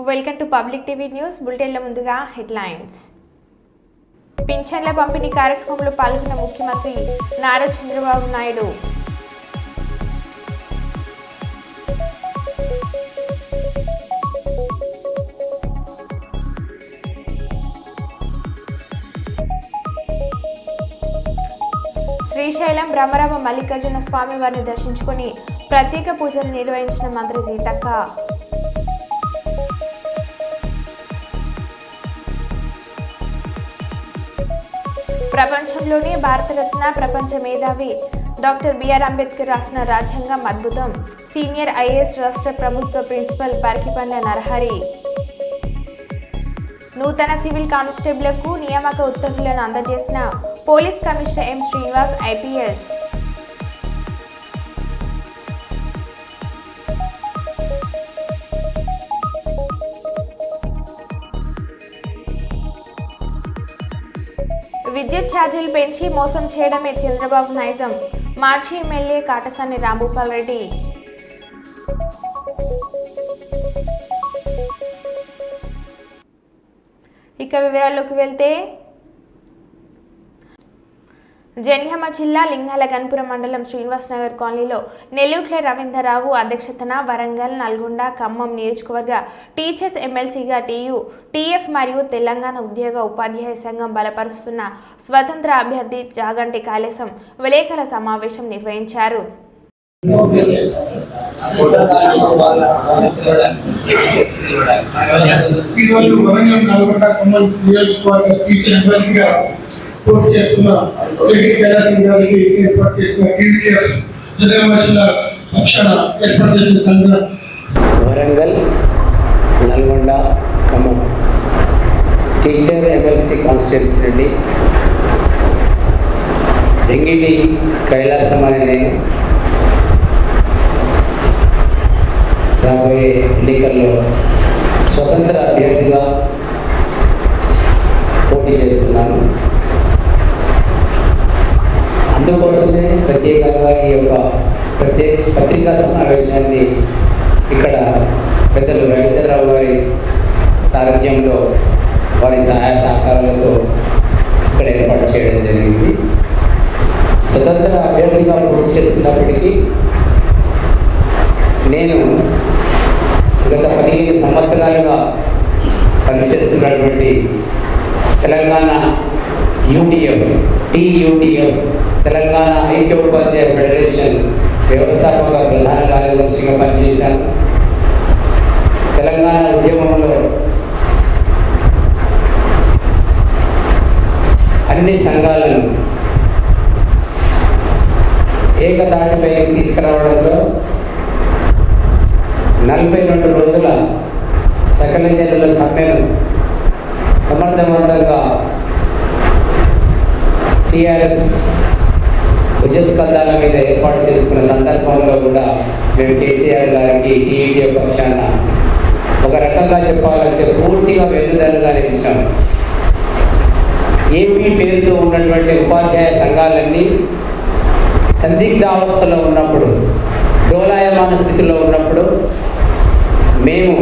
Welcome to public TV news బులెటిన్ల ముందుగా headlines. పింఛన్ల పంపిణీ కార్యక్రమంలో పాల్గొన్న ముఖ్యమంత్రి నారా చంద్రబాబు నాయుడు. శ్రీశైలం బ్రహ్మరామ మల్లికార్జున స్వామి వారిని దర్శించుకుని ప్రత్యేక పూజలు నిర్వహించిన మంత్రి సీతక్క. ప్రపంచంలోనే భారతరత్న ప్రపంచ మేధావి డాక్టర్ బిఆర్ అంబేద్కర్ రాసిన రాజ్యాంగం అద్భుతం. సీనియర్ ఐఏఎస్ రాష్ట్ర ప్రభుత్వ ప్రిన్సిపల్ పరికిపండ్ల నరహరి. నూతన సివిల్ కానిస్టేబుళ్లకు నియామక ఉత్తర్వులను అందజేసిన police commissioner M Srinivas IPS. విద్యుత్ ఛార్జీలు పెంచి మోసం చేయడమే చంద్రబాబు నైజం. మాజీ ఎమ్మెల్యే కాటసాని రాంభూపాల్ రెడ్డి. ఇక వివరాల్లోకి వెళ్తే, జనగామ జిల్లా లింగాల గన్పురం మండలం శ్రీనివాస్ నగర్ కాలనీలో నెల్లూట్ల రవీంద్రరావు అధ్యక్షతన వరంగల్, నల్గొండ, ఖమ్మం నియోజకవర్గ టీచర్స్ ఎమ్మెల్సీగా టీఎఫ్ మరియు తెలంగాణ ఉద్యోగ ఉపాధ్యాయ సంఘం బలపరుస్తున్న స్వతంత్ర అభ్యర్థి జాగంటి కాళేశం విలేకరుల సమావేశం నిర్వహించారు. Warangal, Nalgonda, Khammam teacher MLC constituency నుండి జంగిటి కైలాసం అనే నేను రాబోయే ఎన్నికల్లో స్వతంత్ర అభ్యర్థిగా పోటీ చేస్తున్నాను. అందుకోసమే ప్రత్యేకంగా ఈ యొక్క పత్రికా సమావేశాన్ని ఇక్కడ పెద్దలు రవీంద్రరావు గారి సారథ్యంలో వారి సహాయ సహకారాలతో ఇక్కడ ఏర్పాటు చేయడం జరిగింది. స్వతంత్ర అభ్యర్థిగా పోటీ చేస్తున్నప్పటికీ నేను గత 15 సంవత్సరాలుగా పనిచేస్తున్నటువంటి తెలంగాణ టీయూటీఎఫ్ తెలంగాణ ఐక్య ఉపాధ్యాయ ఫెడరేషన్ వ్యవస్థాపక ప్రధాన కార్యదర్శిగా పనిచేశాను. తెలంగాణ ఉద్యమంలో అన్ని సంఘాలను ఏకతాటిపైకి తీసుకురావడంలో 42 రోజుల సకల జనుల సమ్మెను సమర్థవంతంగా టీఆర్ఎస్ భుజస్కంధాల మీద ఏర్పాటు చేసుకున్న సందర్భంలో కూడా మేము కేసీఆర్ గారికి టీఈటీఎఫ్ పక్షాన ఒక రకంగా చెప్పాలంటే పూర్తిగా వెన్నుదన్నుగా నిలిచాము. ఏపీ పేరుతో ఉన్నటువంటి ఉపాధ్యాయ సంఘాలన్నీ సందిగ్ధావస్థలో ఉన్నప్పుడు, డోలాయమాన స్థితిలో ఉన్నప్పుడు మేము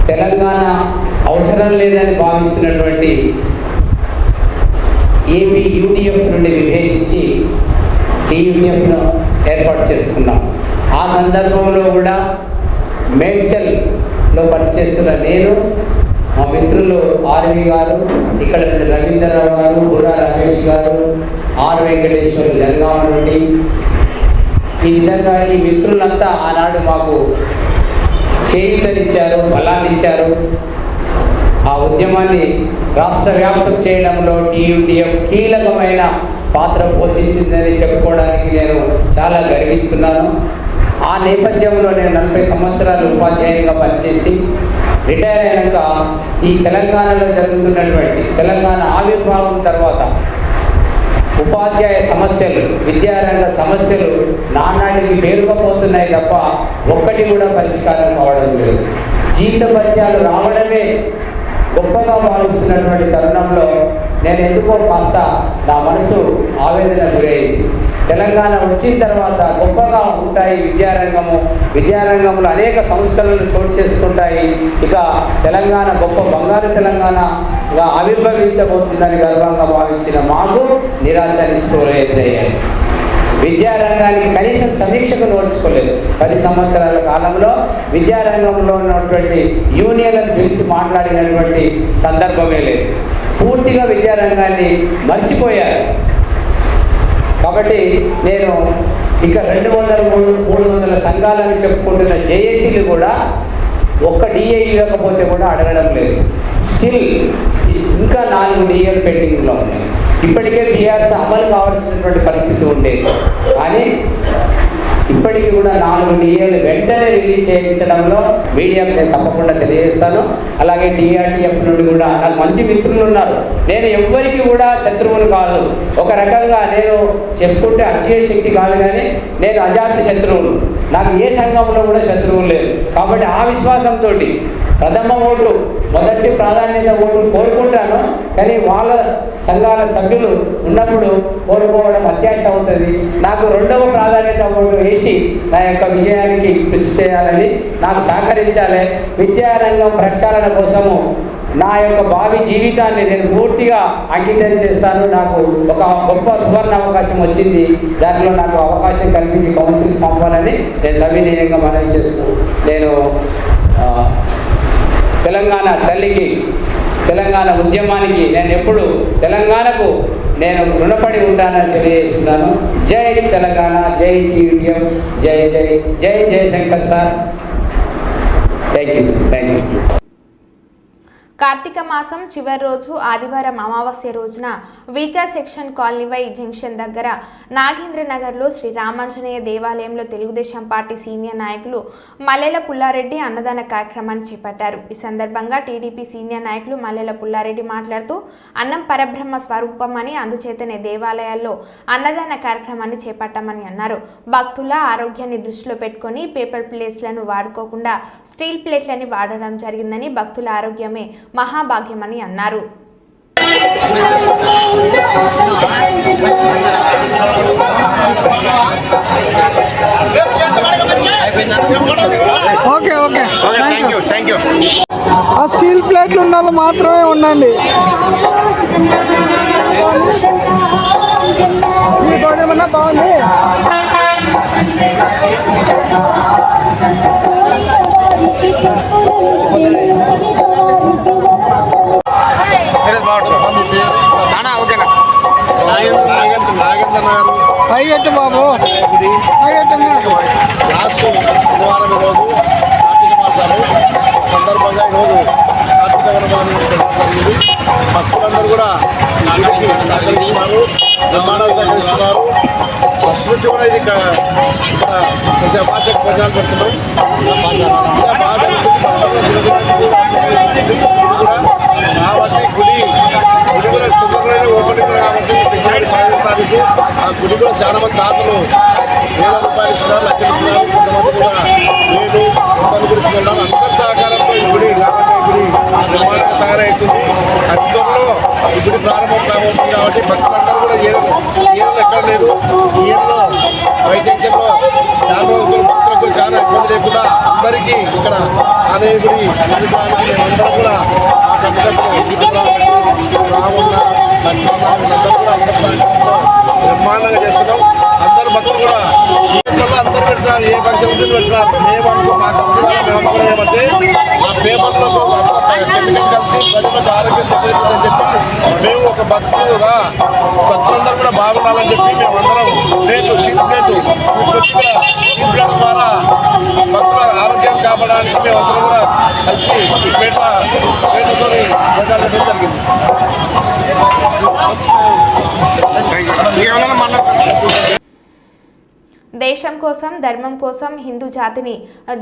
తెలంగాణ అవసరం లేదని భావిస్తున్నటువంటి ఏపీ యూటీఎఫ్ నుండి విభేదించి టీయూటీఎఫ్ను ఏర్పాటు చేసుకున్నాం. ఆ సందర్భంలో కూడా మేడ్చల్లో పనిచేస్తున్న నేను, మా మిత్రులు ఆర్వి గారు, ఇక్కడ రవీంద్రరావు గారు, బుర్రా రమేష్ గారు, ఆర్ వెంకటేశ్వర్ జనగామ నుండి, ఈ విధంగా ఈ మిత్రులంతా ఆనాడు మాకు చేయూతనిచ్చారు, బలాన్నిచ్చారు. ఆ ఉద్యమాన్ని రాష్ట్ర వ్యాప్తం చేయడంలో టీయూటీఎఫ్ కీలకమైన పాత్ర పోషించిందని చెప్పుకోవడానికి నేను చాలా గర్విస్తున్నాను. ఆ నేపథ్యంలో నేను 40 సంవత్సరాలు ఉపాధ్యాయునిగా పనిచేసి రిటైర్ అయినాక ఈ తెలంగాణలో జరుగుతున్నటువంటి తెలంగాణ ఆవిర్భావం తర్వాత ఉపాధ్యాయ సమస్యలు, విద్యారంగ సమస్యలు నానాటికి పేరుకుపోతున్నాయి తప్ప ఒక్కటి కూడా పరిష్కారం కావడం లేదు. జీతభత్యాలు రావడమే గొప్పగా భావిస్తున్నటువంటి తరుణంలో నేను ఎందుకో కాస్త నా మనసు ఆవేదన గురైంది. తెలంగాణ వచ్చిన తర్వాత గొప్పగా ఉంటాయి విద్యారంగంలో అనేక సంస్కరణలు చోటు చేసుకుంటాయి. ఇక తెలంగాణ గొప్ప బంగారు తెలంగాణగా ఆవిర్భవించబోతుందని గర్వంగా భావించిన మాకు నిరాశ నిస్పృహలు ఎదురయ్యాయి. విద్యారంగానికి కనీసం సమీక్షకు నోచుకోలేదు. 10 సంవత్సరాల కాలంలో విద్యారంగంలో ఉన్నటువంటి యూనియన్లను పిలిచి మాట్లాడినటువంటి సందర్భమే లేదు. పూర్తిగా విద్యారంగాన్ని మర్చిపోయారు. కాబట్టి నేను ఇక 200-300 సంఘాలని చెప్పుకుంటున్న జేఏసీలు కూడా ఒక్క డిఏ ఇవ్వకపోతే కూడా అడగడం లేదు. స్టిల్ ఇంకా 4 డిఏలు పెండింగ్లో ఉన్నాయి. ఇప్పటికే బీఆర్ఎస్ అమలు కావాల్సినటువంటి పరిస్థితి ఉండేది, కానీ ఇప్పటికీ కూడా 4 డిఏలు వెంటనే రిలీజ్ చేయించడంలో మీడియాకు నేను తప్పకుండా తెలియజేస్తాను. అలాగే టీఆర్టీఎఫ్ నుండి కూడా నాకు మంచి మిత్రులు ఉన్నారు. నేను ఎవ్వరికి కూడా శత్రువులు కాదు. ఒక రకంగా నేను చెప్పుకుంటే అచ్చే శక్తి కాదు, కానీ నేను అజాత శత్రువులు. నాకు ఏ సంఘంలో కూడా శత్రువులు లేదు. కాబట్టి ఆ విశ్వాసంతో ప్రథమ ఓటు, మొదటి ప్రాధాన్యత ఓటు కోరుకుంటాను. కానీ వాళ్ళ సంఘాల సభ్యులు ఉన్నప్పుడు కోరుకోవడం అత్యాశ అవుతుంది. నాకు 2వ ప్రాధాన్యత ఓటు వేసి నా యొక్క విజయానికి కృషి చేయాలని, నాకు సహకరించాలి. విద్యారంగం ప్రక్షాళన కోసము నా యొక్క భావి జీవితాన్ని నేను పూర్తిగా అంకితం చేస్తాను. నాకు ఒక గొప్ప సువర్ణ అవకాశం వచ్చింది. దాంట్లో నాకు అవకాశం కల్పించి కౌన్సిల్ పంపాలని నేను సవినీయంగా మనవి చేస్తూ, నేను తెలంగాణ తల్లికి, తెలంగాణ ఉద్యమానికి నేను ఎప్పుడు తెలంగాణకు నేను రుణపడి ఉంటానని తెలియజేస్తున్నాను. జై తెలంగాణ, జై టీయూటీఎఫ్, జై జై జై Jayashankar sir. Thank you sir, thank you. కార్తీక మాసం చివరి రోజు ఆదివారం అమావాస్య రోజున వీకర్ సెక్షన్ కాలనీవై జంక్షన్ దగ్గర నాగేంద్రనగర్లో శ్రీ రామాంజనేయ దేవాలయంలో తెలుగుదేశం పార్టీ సీనియర్ నాయకులు మల్లెల పుల్లారెడ్డి అన్నదాన కార్యక్రమాన్ని చేపట్టారు. ఈ సందర్భంగా టీడీపీ సీనియర్ నాయకులు మల్లెల పుల్లారెడ్డి మాట్లాడుతూ అన్నం పరబ్రహ్మ స్వరూపమని, అందుచేతనే దేవాలయాల్లో అన్నదాన కార్యక్రమాన్ని చేపట్టామని అన్నారు. భక్తుల ఆరోగ్యాన్ని దృష్టిలో పెట్టుకొని పేపర్ ప్లేట్లను వాడుకోకుండా స్టీల్ ప్లేట్లని వాడడం జరిగిందని, భక్తుల ఆరోగ్యమే మహాభాగ్యమని అన్నారు. Okay okay, thank you. ఆ స్టీల్ ప్లేట్లు ఉన్న వాళ్ళు మాత్రమే ఉండండి. ఏమన్నా బాగుంది. పైగట్టు బాబు, లాస్ట్ బుధవారం ఈరోజు కార్తీక మాసాలు సందర్భంగా ఈరోజు కార్తీక వనభోజనం జరిగింది. భక్తులందరూ కూడా గుడికి సహకరిస్తున్నారు, నిర్మాణాలు సహకరిస్తున్నారు. ఫస్ట్ నుంచి కూడా ఇది ఇక్కడ కొంచెం బాధ్యత భోజనాలు పెడుతున్నాం. కాబట్టి గుడి కూడా తొందరలోనే ఓపెనింగ్ కాబట్టి డిసెంబర్ 5వ తారీఖు ఆ గుడి కూడా చాలా మంది దాతలు ₹1,000 ఇస్తున్నారు, లక్షలు ఇస్తున్నారు. కొంతమంది కూడా లేదు, కొంతమంది గురించి ఉన్నారు. అందరి సహకారంతో ఈ గుడి కాబట్టి ఈ గుడి నిర్మాణంగా తయారవుతుంది. అతి త్వరలో ఈ గుడి ప్రారంభం కాబోతుంది. కాబట్టి భక్తులందరూ కూడా ఈయనలో ఎక్కడ లేదు. ఈయనలో వైజంక్షన్లో చాలా రోజులు భక్తులకు చాలా ఇబ్బంది లేకుండా అందరికీ ఇక్కడ ఆంజనేయ గుడి నిర్మించడానికి మేమందరం కూడా మా తల్లిదండ్రులు రామన్న, లక్ష్మణ వీళ్ళందరూ కూడా అందరి సహకారంతో బ్రహ్మాండంగా చేస్తున్నాం. అందరు భక్తులు కూడా అందరూ పెడుతున్నారు, ఏ ఫంక్షన్ ఉంటుంది పెడుతున్నారు. మేమంటూ మా కంపెనీ ఏమంటే ఆ పేపర్లో కలిసి ప్రజలకు ఆరోగ్యం దెబ్బతింటుందని చెప్పి మేము ఒక భక్తులుగా భక్తులందరూ కూడా బాగుండాలని చెప్పి మేమందరం స్టీల్ ప్లేట్ తీసుకొచ్చి కూడా స్టీల్ ప్లేట్ ద్వారా భక్తుల ఆరోగ్యం కాపాడడానికి మేమందరం కూడా కలిసి ఈ ప్లేట్లతో భోజనాలు పెట్టడం జరిగింది. దేశం కోసం, ధర్మం కోసం, హిందూ జాతిని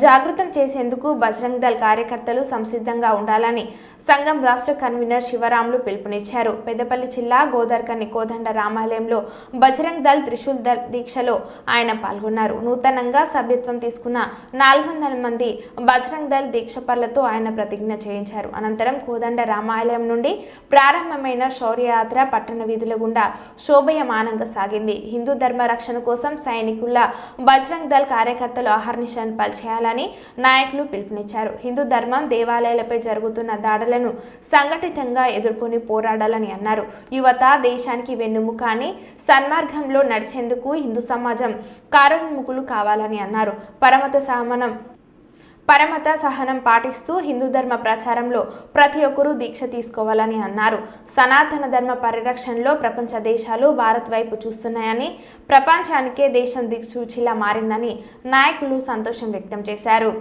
జాగృతం చేసేందుకు బజరంగ్ దళ్ కార్యకర్తలు సంసిద్ధంగా ఉండాలని సంఘం రాష్ట్ర కన్వీనర్ శివరాములు పిలుపునిచ్చారు. పెద్దపల్లి జిల్లా గోదార్కని కోదండ రామాలయంలో బజరంగ్ దళ్ త్రిశూల్ దళ్ దీక్షలో ఆయన పాల్గొన్నారు. నూతనంగా సభ్యత్వం తీసుకున్న 400 మంది బజరంగ్ దళ్ దీక్షపరులతో ఆయన ప్రతిజ్ఞ చేయించారు. అనంతరం కోదండ రామాలయం నుండి ప్రారంభమైన శౌర్యయాత్ర పట్టణ వీధుల గుండా శోభయమానంగా సాగింది. హిందూ ధర్మ రక్షణ కోసం సైనికుల బజరంగ్ దళ్ కార్యకర్తలు అహర్నిశలు పనిచేయాలని నాయకులు పిలుపునిచ్చారు. హిందూ ధర్మం, దేవాలయాలపై జరుగుతున్న దాడులను సంఘటితంగా ఎదుర్కొని పోరాడాలని అన్నారు. యువత దేశానికి వెన్నుముక అని సన్మార్గంలో నడిచేందుకు హిందూ సమాజం కారోన్ముఖులు కావాలని అన్నారు. పరమత సహనం పాటిస్తూ హిందూ ధర్మ ప్రచారంలో ప్రతి ఒక్కరూ దీక్ష తీసుకోవాలని అన్నారు. సనాతన ధర్మ పరిరక్షణలో ప్రపంచ దేశాలు భారత్ వైపు చూస్తున్నాయని, ప్రపంచానికే దేశం దిక్సూచిలా మారిందని నాయకులు సంతోషం వ్యక్తం చేశారు.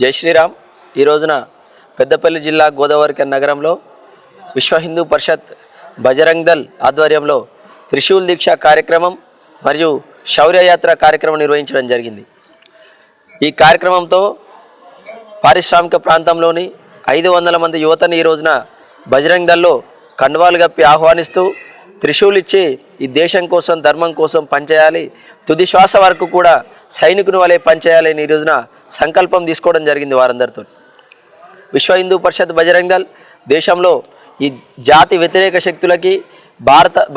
జై శ్రీరామ్. ఈ రోజున పెద్దపల్లి జిల్లా గోదావరిఖని నగరంలో విశ్వ హిందూ పరిషత్ బజరంగ్ దళ్ ఆధ్వర్యంలో త్రిశూల్ దీక్ష కార్యక్రమం మరియు శౌర్యయాత్ర కార్యక్రమం నిర్వహించడం జరిగింది. ఈ కార్యక్రమంతో పారిశ్రామిక ప్రాంతంలోని 500 మంది యువతని ఈ రోజున బజరంగ్ దళ్లో కండువాలు కప్పి ఆహ్వానిస్తూ త్రిశూల్ ఇచ్చి ఈ దేశం కోసం, ధర్మం కోసం పనిచేయాలి, తుది శ్వాస వరకు కూడా సైనికుని వలె పనిచేయాలని ఈ రోజున సంకల్పం తీసుకోవడం జరిగింది వారందరితో. విశ్వ హిందూ పరిషత్ బజరంగ్ దళ్ దేశంలో ఈ జాతి వ్యతిరేక శక్తులకి,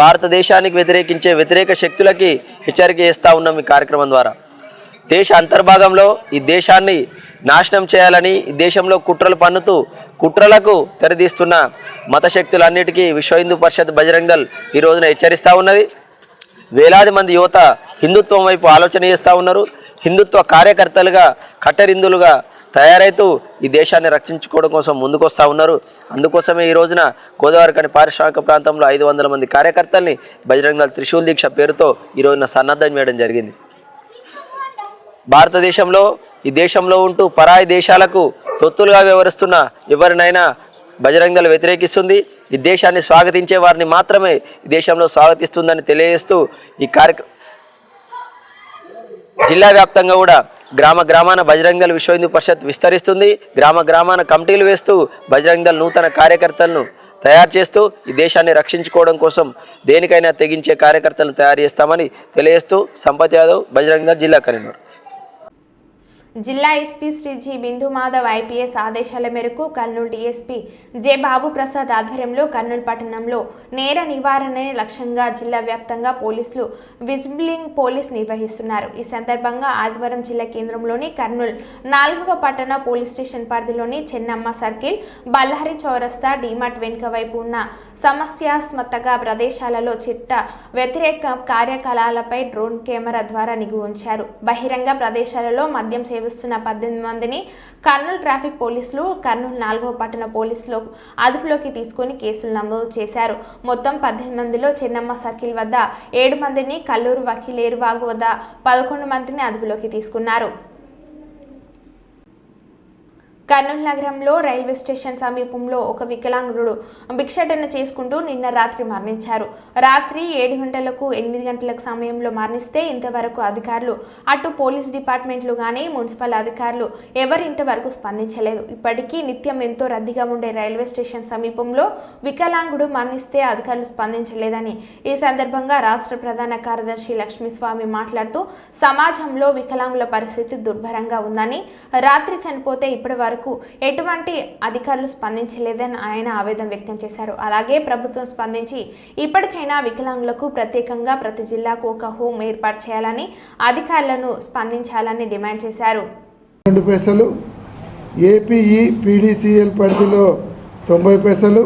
భారతదేశానికి వ్యతిరేకించే వ్యతిరేక శక్తులకి హెచ్చరిక చేస్తూ ఉన్నాం ఈ కార్యక్రమం ద్వారా. దేశ అంతర్భాగంలో ఈ దేశాన్ని నాశనం చేయాలని ఈ దేశంలో కుట్రలు పన్నుతూ కుట్రలకు తెరదీస్తున్న మత శక్తులన్నిటికీ విశ్వ హిందూ పరిషత్ బజరంగ్ దళ్ ఈ రోజున హెచ్చరిస్తూ ఉన్నది. వేలాది మంది యువత హిందుత్వం వైపు ఆలోచన చేస్తూ ఉన్నారు. హిందుత్వ కార్యకర్తలుగా, కట్టరిందులుగా తయారైతూ ఈ దేశాన్ని రక్షించుకోవడం కోసం ముందుకొస్తూ ఉన్నారు. అందుకోసమే ఈ రోజున గోదావరిఖని పారిశ్రామిక ప్రాంతంలో 500 మంది కార్యకర్తల్ని బజరంగ్ దళ్ త్రిశూల్ దీక్ష పేరుతో ఈ రోజున సన్నద్ధం చేయడం జరిగింది. భారతదేశంలో ఈ దేశంలో ఉంటూ పరాయి దేశాలకు తొత్తులుగా వ్యవహరిస్తున్న ఎవరినైనా బజరంగ్ దళ్ వ్యతిరేకిస్తుంది. ఈ దేశాన్ని స్వాగతించే వారిని మాత్రమే ఈ దేశంలో స్వాగతిస్తుందని తెలియజేస్తూ ఈ కార్యక్రమం జిల్లా వ్యాప్తంగా కూడా గ్రామాన బజరంగ్ దళ్ విశ్వ హిందూ పరిషత్ విస్తరిస్తుంది. గ్రామాన కమిటీలు వేస్తూ బజరంగ్ దళ్ నూతన కార్యకర్తలను తయారు చేస్తూ ఈ దేశాన్ని రక్షించుకోవడం కోసం దేనికైనా తెగించే కార్యకర్తలను తయారు చేస్తామని తెలియజేస్తూ సంపత్ యాదవ్, బజరంగ్ దళ్ జిల్లా కన్వీనర్. జిల్లా ఎస్పీ శ్రీ జి బిందు మాధవ్ ఐపీఎస్ ఆదేశాల మేరకు కర్నూలు డీఎస్పీ జె బాబు ప్రసాద్ ఆధ్వర్యంలో కర్నూలు పట్టణంలో నేర నివారణే లక్ష్యంగా జిల్లా వ్యాప్తంగా పోలీసులు విజిబిలింగ్ పోలీస్ నిర్వహిస్తున్నారు. ఈ సందర్భంగా ఆదివారం జిల్లా కేంద్రంలోని కర్నూలు 4వ పట్టణ పోలీస్ స్టేషన్ పరిధిలోని చెన్నమ్మ సర్కిల్, బల్లారి చౌరస్తా, డీమార్ట్ వెనుక వైపు ఉన్న సమస్యాస్మత ప్రదేశాలలో చట్ట వ్యతిరేక కార్యకలాపాలపై డ్రోన్ కెమెరా ద్వారా నిఘా ఉంచారు. బహిరంగ ప్రదేశాలలో మద్యం సేవిస్తున్న 18 మందిని కర్నూలు ట్రాఫిక్ పోలీసులు, కర్నూలు 4వ పట్టణ పోలీసులు అదుపులోకి తీసుకుని కేసులు నమోదు చేశారు. మొత్తం 18 మందిలో చెన్నమ్మ సర్కిల్ వద్ద 7 మందిని, కల్లూరు వకీలేరువాగు వద్ద 11 మందిని అదుపులోకి తీసుకున్నారు. కర్నూలు నగరంలో రైల్వే స్టేషన్ సమీపంలో ఒక వికలాంగుడు భిక్షాటన చేసుకుంటూ నిన్న రాత్రి మరణించారు. రాత్రి 7 గంటలకు 8 గంటల సమయంలో మరణిస్తే ఇంతవరకు అధికారులు, అటు పోలీస్ డిపార్ట్మెంట్లు కానీ మున్సిపల్ అధికారులు ఎవరు ఇంతవరకు స్పందించలేదు. ఇప్పటికీ నిత్యం ఎంతో రద్దీగా ఉండే రైల్వే స్టేషన్ సమీపంలో వికలాంగుడు మరణిస్తే అధికారులు స్పందించలేదని ఈ సందర్భంగా రాష్ట్ర ప్రధాన కార్యదర్శి లక్ష్మీస్వామి మాట్లాడుతూ సమాజంలో వికలాంగుల పరిస్థితి దుర్భరంగా ఉందని, రాత్రి చనిపోతే ఇప్పటి వరకు ఎటువంటి అధికారులు స్పందించలేదని ఆయన ఆవేదన వ్యక్తం చేశారు. అలాగే ప్రభుత్వం స్పందించి ఇప్పటికైనా వికలాంగులకు ప్రత్యేకంగా ప్రతి జిల్లాకు ఒక హోం ఏర్పాటు చేయాలని, అధికారులను స్పందించాలని డిమాండ్ చేశారు. 2 పైసలు, ఏపీఈ పీడీసీఎల్ పరిధిలో 90 పైసలు,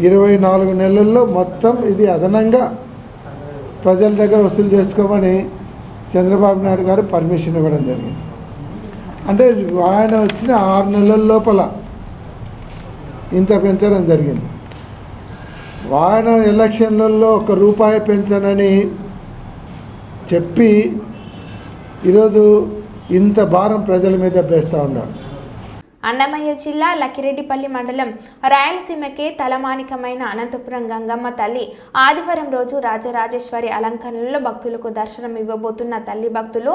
24 నెలల్లో మొత్తం ఇది అదనంగా ప్రజల దగ్గర వసూలు చేసుకోమని చంద్రబాబు నాయుడు గారు పర్మిషన్ ఇవ్వడం జరిగింది. అంటే ఆయన వచ్చిన 6 నెలల లోపల ఇంత పెంచడం జరిగింది. ఆయన ఎలక్షన్లలో ₹1 పెంచనని చెప్పి ఈరోజు ఇంత భారం ప్రజల మీద వేస్తూ ఉన్నాడు. అన్నమయ్య జిల్లా లక్కిరెడ్డిపల్లి మండలం రాయలసీమకే తలమానికమైన అనంతపురం గంగమ్మ తల్లి ఆదివారం రోజు రాజరాజేశ్వరి అలంకరణలో భక్తులకు దర్శనం ఇవ్వబోతున్న తల్లి భక్తులు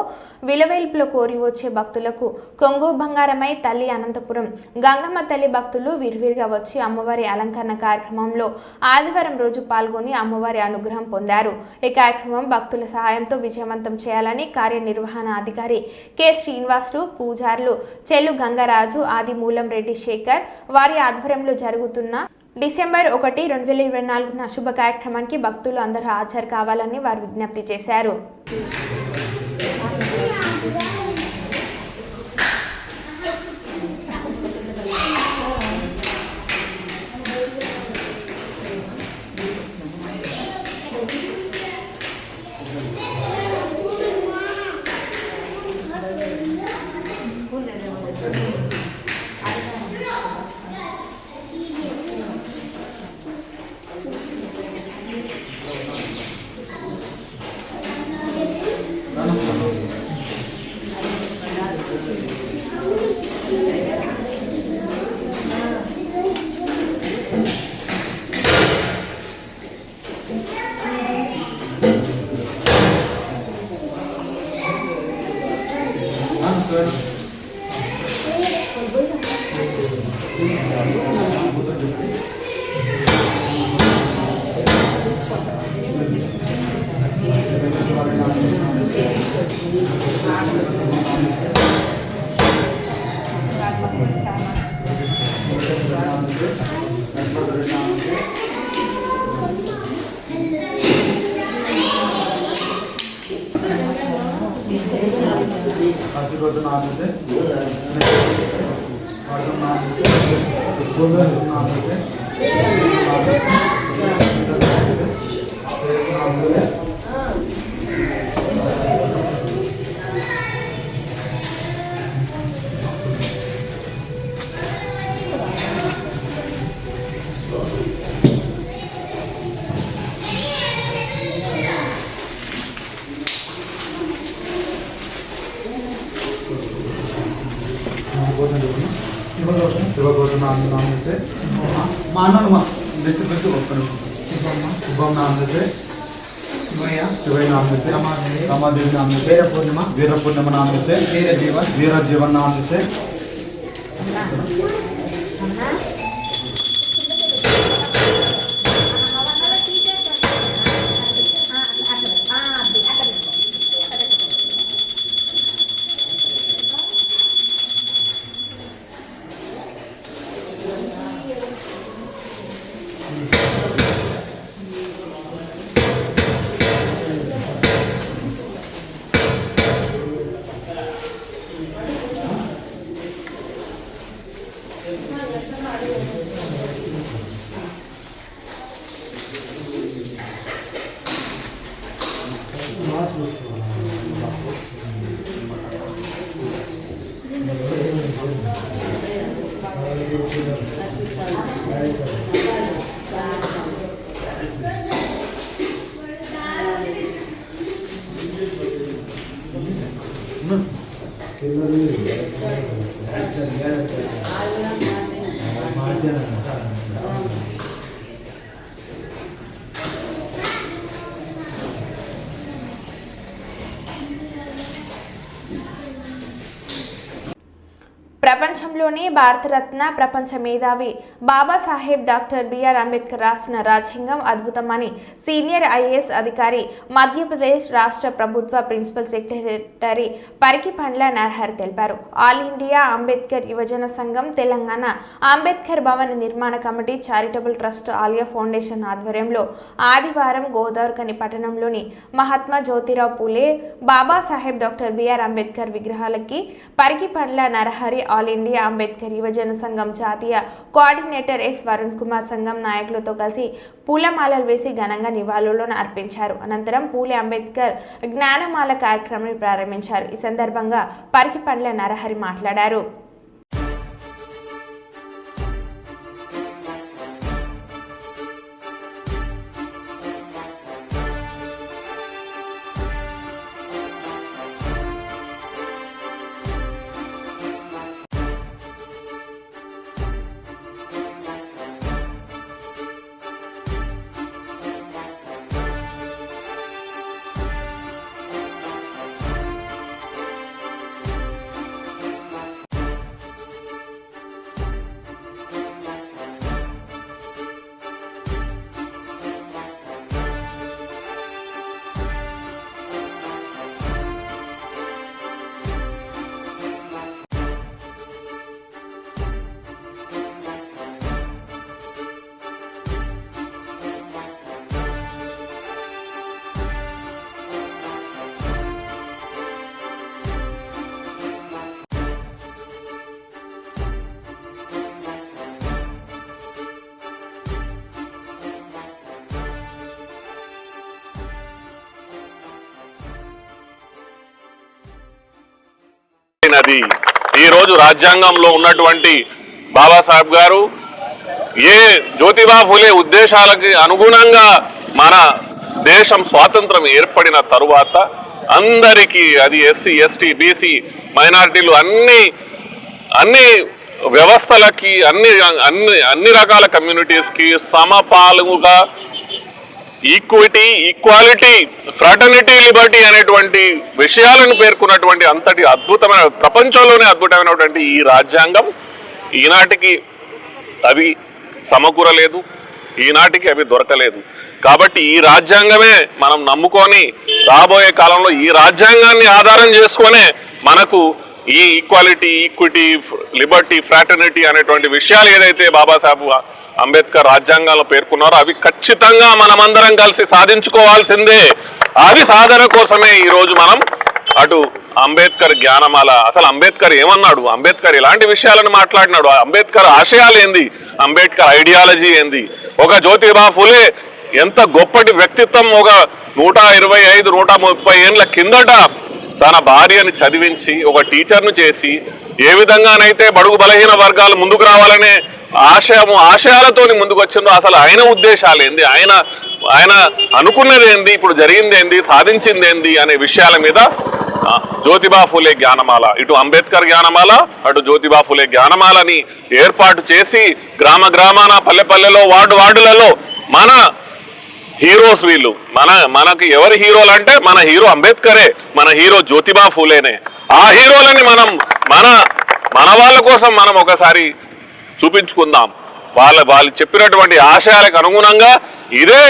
విలువెల్పులు కోరి వచ్చే భక్తులకు కొంగు బంగారమై తల్లి అనంతపురం గంగమ్మ తల్లి భక్తులు విరివిరిగా వచ్చి అమ్మవారి అలంకరణ కార్యక్రమంలో ఆదివారం రోజు పాల్గొని అమ్మవారి అనుగ్రహం పొందారు. ఈ కార్యక్రమం భక్తుల సహాయంతో విజయవంతం చేయాలని కార్యనిర్వహణ అధికారి కె శ్రీనివాసులు, పూజారులు చెల్లు గంగరాజు, ఆది మూలం రెడ్డి శేఖర్ వారి ఆధ్వర్యంలో జరుగుతున్న డిసెంబర్ 1, 2024 శుభ కార్యక్రమానికి భక్తులు అందరూ హాజరు కావాలని వారు విజ్ఞప్తి చేశారు. శివగోత్ర నామ से मानव बेस्ट बेस्ट शुभम नाम से शिवय नाम से रमादेवी नाम से वीर पूर्णिमा नाम से वीर जीवन नाम से ప్రపంచంలోనే భారతరత్న ప్రపంచ మేధావి బాబాసాహెబ్ డాక్టర్ బిఆర్ అంబేద్కర్ రాసిన రాజ్యాంగం అద్భుతమని సీనియర్ ఐఏఎస్ అధికారి మధ్యప్రదేశ్ రాష్ట్ర ప్రభుత్వ ప్రిన్సిపల్ సెక్రటరీ పరికిపండ్ల నరహరి తెలిపారు. ఆల్ ఇండియా అంబేద్కర్ యువజన సంఘం తెలంగాణ అంబేద్కర్ భవన్ నిర్మాణ committee charitable trust Aliya foundation ఆధ్వర్యంలో ఆదివారం గోదావరిఖని పట్టణంలోని మహాత్మా జ్యోతిరావు పూలే బాబాసాహెబ్ డాక్టర్ బిఆర్ అంబేద్కర్ విగ్రహాలకి పరికిపండ్ల నరహరి ఆల్ ఇండియా అంబేద్కర్ యువజన సంఘం జాతీయ కోఆర్డినేటర్ ఎస్ వరుణ్ కుమార్ సంఘం నాయకులతో కలిసి పూలమాలలు వేసి ఘనంగా నివాళులను అర్పించారు. అనంతరం పూలే అంబేద్కర్ జ్ఞానమాల కార్యక్రమాన్ని ప్రారంభించారు. ఈ సందర్భంగా పరికిపండ్ల నరహరి మాట్లాడారు. ఈ రోజు రాజ్యాంగంలో ఉన్నటువంటి బాబాసాహెబ్ గారు ఏ జ్యోతిబా ఫులే ఉద్దేశాలకి అనుగుణంగా మన దేశం స్వాతంత్రం ఏర్పడిన తరువాత అందరికీ అది ఎస్సీ ఎస్టీ బీసీ మైనారిటీలు అన్ని వ్యవస్థలకి అన్ని రకాల కమ్యూనిటీస్కి సమపాలుగా ఈక్విటీ ఈక్వాలిటీ ఫ్రాటర్నిటీ లిబర్టీ అనేటువంటి విషయాలను పేర్కొన్నటువంటి అంతటి అద్భుతమైన ప్రపంచంలోనే అద్భుతమైనటువంటి ఈ రాజ్యాంగం ఈనాటికి అవి సమకూరలేదు, ఈనాటికి అవి దొరకలేదు. కాబట్టి ఈ రాజ్యాంగమే మనం నమ్ముకొని రాబోయే కాలంలో ఈ రాజ్యాంగాన్ని ఆధారం చేసుకొనే మనకు ఈ ఈక్వాలిటీ ఈక్విటీ లిబర్టీ ఫ్రాటర్నిటీ అనేటువంటి విషయాలు ఏదైతే బాబాసాహెబ్ అంబేద్కర్ రాజ్యాంగాల్లో పేర్కొన్నారో అవి ఖచ్చితంగా మనమందరం కలిసి సాధించుకోవాల్సిందే. అది సాధన కోసమే ఈరోజు మనం అటు అంబేద్కర్ జ్ఞానమాల, అసలు అంబేద్కర్ ఏమన్నాడు, అంబేద్కర్ ఎలాంటి విషయాలను మాట్లాడినాడు, అంబేద్కర్ ఆశయాలు ఏంది, అంబేద్కర్ ఐడియాలజీ ఏంది, ఒక జ్యోతిబా ఫులే ఎంత గొప్పటి వ్యక్తిత్వం, ఒక 125 130 ఏళ్ళ కిందట తన భార్యని చదివించి ఒక టీచర్ను చేసి ఏ విధంగానైతే బడుగు బలహీన వర్గాలు ముందుకు రావాలనే ఆశయాలతోని ముందుకు వచ్చిందో అసలు ఆయన ఉద్దేశాలు ఏంది, ఆయన అనుకున్నది ఏంది, ఇప్పుడు జరిగింది ఏంది, సాధించింది ఏంది అనే విషయాల మీద జ్యోతిబా ఫులే జ్ఞానమాల, ఇటు అంబేద్కర్ జ్ఞానమాల అటు జ్యోతిబా ఫులే జ్ఞానమాలని ఏర్పాటు చేసి గ్రామ గ్రామాన పల్లె వార్డులలో మన హీరోస్ వీళ్ళు, మనకి ఎవరి హీరోలు అంటే మన హీరో అంబేద్కరే, మన హీరో జ్యోతిబా ఫులేనే. ఆ హీరోలని మనం మన వాళ్ళ కోసం మనం ఒకసారి చూపించుకుందాం. వాళ్ళు చెప్పినటువంటి ఆశయాలకు అనుగుణంగా ఇదే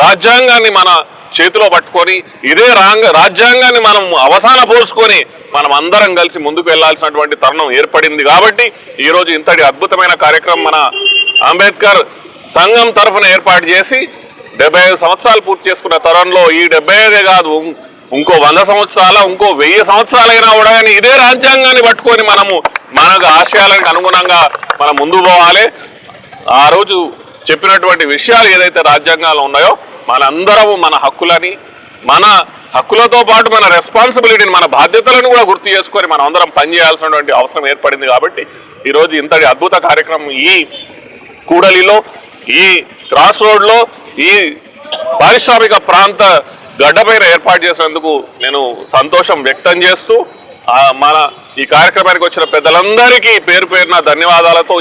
రాజ్యాంగాన్ని మన చేతిలో పట్టుకొని ఇదే రాజ్యాంగాన్ని మనం అవసాన పోసుకొని మనం అందరం కలిసి ముందుకు వెళ్లాల్సినటువంటి తరుణం ఏర్పడింది. కాబట్టి ఈరోజు ఇంతటి అద్భుతమైన కార్యక్రమం మన అంబేద్కర్ సంఘం తరఫున ఏర్పాటు చేసి 75 సంవత్సరాలు పూర్తి చేసుకున్న తరుణంలో ఈ 75 కాదు ఇంకో 100 సంవత్సరాల ఇంకో 1000 సంవత్సరాలైనా కూడా కానీ ఇదే రాజ్యాంగాన్ని పట్టుకొని మనకు ఆశయాలకు అనుగుణంగా మనం ముందు పోవాలి. ఆ రోజు చెప్పినటువంటి విషయాలు ఏదైతే రాజ్యాంగాలు ఉన్నాయో మనందరము మన హక్కులతో పాటు మన రెస్పాన్సిబిలిటీని, మన బాధ్యతలను కూడా గుర్తు చేసుకొని మనం అందరం పనిచేయాల్సినటువంటి అవసరం ఏర్పడింది. కాబట్టి ఈరోజు ఇంతటి అద్భుత కార్యక్రమం ఈ కూడలిలో, ఈ క్రాస్ రోడ్లో, ఈ పారిశ్రామిక ప్రాంత గడ్డపైన ఏర్పాటు చేసినందుకు నేను సంతోషం వ్యక్తం చేస్తూ ఈ కార్యక్రమానికి వచ్చిన పెద్దలందరికీ పేరు పేరున ధన్యవాదాలతో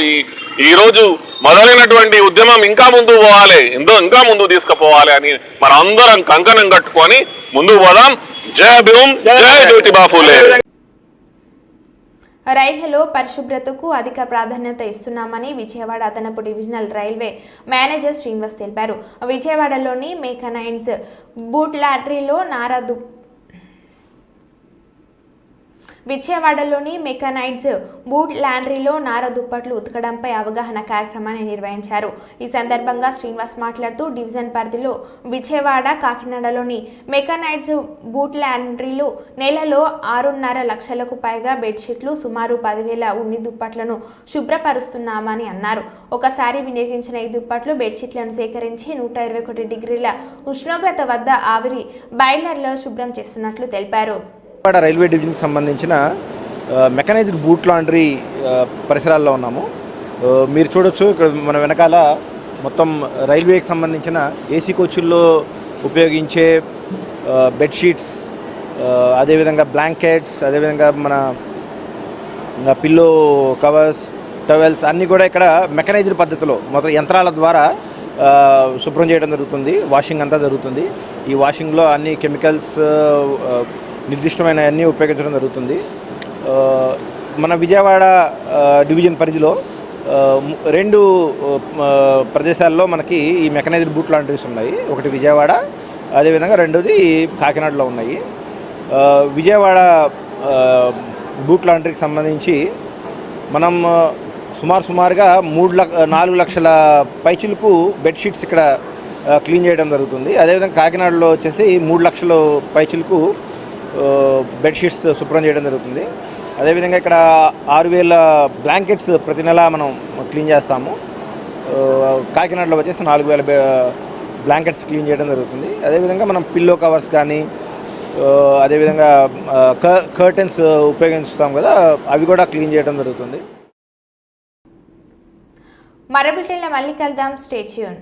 ఈరోజు మొదలైనటువంటి ఉద్యమం ఇంకా ముందుకు పోవాలి, ఇంకా ముందుకు తీసుకుపోవాలి అని మన అందరం కంకణం కట్టుకొని ముందుకు పోదాం. జై భీమ్, జై జ్యోతిబా ఫూలే. రైళ్లలో పరిశుభ్రతకు అధిక ప్రాధాన్యత ఇస్తున్నామని విజయవాడ అదనపు డివిజనల్ రైల్వే మేనేజర్ శ్రీనివాస్ తెలిపారు. విజయవాడలోని మెకానైజ్డ్ బూట్ లాటరీలో నార దుప్పట్లు ఉతకడంపై అవగాహన కార్యక్రమాన్ని నిర్వహించారు. ఈ సందర్భంగా శ్రీనివాస్ మాట్లాడుతూ డివిజన్ పరిధిలో విజయవాడ, కాకినాడలోని మెకానైజ్డ్ బూట్ లాండ్రీలో నెలలో 6.5 లక్షలకు పైగా బెడ్షీట్లు, సుమారు 10,000 ఉన్ని దుప్పట్లను శుభ్రపరుస్తున్నామని అన్నారు. ఒకసారి వినియోగించిన ఈ దుప్పట్లు, బెడ్షీట్లను సేకరించి 121 డిగ్రీల ఉష్ణోగ్రత వద్ద ఆవిరి బాయిలర్లో శుభ్రం చేస్తున్నట్లు తెలిపారు. రైల్వే డివిజన్కి సంబంధించిన మెకానైజ్డ్ బూట్ లాండ్రీ పరిసరాల్లో ఉన్నాము. మీరు చూడొచ్చు, ఇక్కడ మన వెనకాల మొత్తం రైల్వేకి సంబంధించిన ఏసీ కోచుల్లో ఉపయోగించే బెడ్షీట్స్, అదేవిధంగా బ్లాంకెట్స్, అదేవిధంగా మన పిల్లో కవర్స్, టవెల్స్ అన్నీ కూడా ఇక్కడ మెకానైజ్డ్ పద్ధతిలో మొత్తం యంత్రాల ద్వారా శుభ్రం చేయడం జరుగుతుంది. వాషింగ్ అంతా జరుగుతుంది. ఈ వాషింగ్లో అన్ని కెమికల్స్, నిర్దిష్టమైన అన్నీ ఉపయోగించడం జరుగుతుంది. మన విజయవాడ డివిజన్ పరిధిలో 2 ప్రదేశాల్లో మనకి ఈ మెకనైజ్డ్ బూట్ లాండ్రీస్ ఉన్నాయి. ఒకటి విజయవాడ, అదేవిధంగా రెండోది కాకినాడలో ఉన్నాయి. విజయవాడ బూట్ లాండ్రీకి సంబంధించి మనం సుమారుగా 4 లక్షల పైచిలకు బెడ్షీట్స్ ఇక్కడ క్లీన్ చేయడం జరుగుతుంది. అదేవిధంగా కాకినాడలో వచ్చేసి 3 లక్షల పైచిలకు బెడ్షీట్స్ శుభ్రం చేయడం జరుగుతుంది. అదేవిధంగా ఇక్కడ 6,000 బ్లాంకెట్స్ ప్రతి నెల మనం క్లీన్ చేస్తాము. కాకినాడలో వచ్చేసి 4,000 బ్లాంకెట్స్ క్లీన్ చేయడం జరుగుతుంది. అదేవిధంగా మనం పిల్లో కవర్స్ కానీ, అదేవిధంగా కర్టెన్స్ ఉపయోగిస్తాం కదా, అవి కూడా క్లీన్ చేయడం జరుగుతుంది. మరో బులెటిన్లో మళ్ళీ కలుద్దాం. Stay tune.